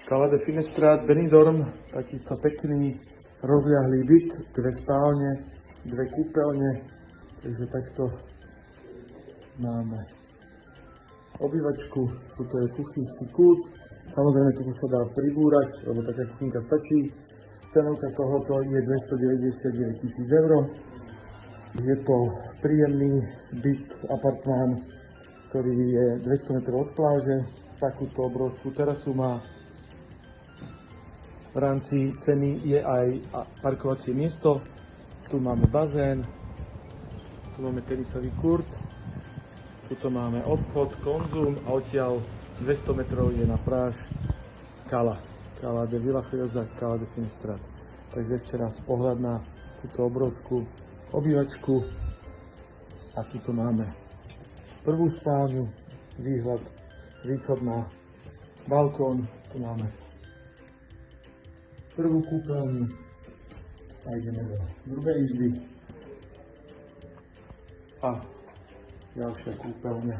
Cala de Finestrát, Benidorm, takýto pekný rozľahlý byt, 2 spálne, 2 kúpeľne, takže takto máme obývačku, tuto je kuchynský kút, samozrejme toto sa dá pribúrať, lebo taká kuchynka stačí, cenovka tohoto je 299 000 eur, je to príjemný byt, apartmán, ktorý je 200 metrov od pláže, takúto obrovskú terasu má. V rámci ceny je aj parkovacie miesto, tu máme bazén, tu máme tenisový kurt, tuto máme obchod, konzum a odtiaľ 200 metrov je na pláž Cala de Vilafiosa, Cala de Finestrat. Takže ešte raz pohľad na túto obrovskú obývačku a tuto máme prvú spálňu, výhľad, východ na balkón, tu máme prvú kúpeľňu a ideme do druhej izby a ďalšia kúpeľňa.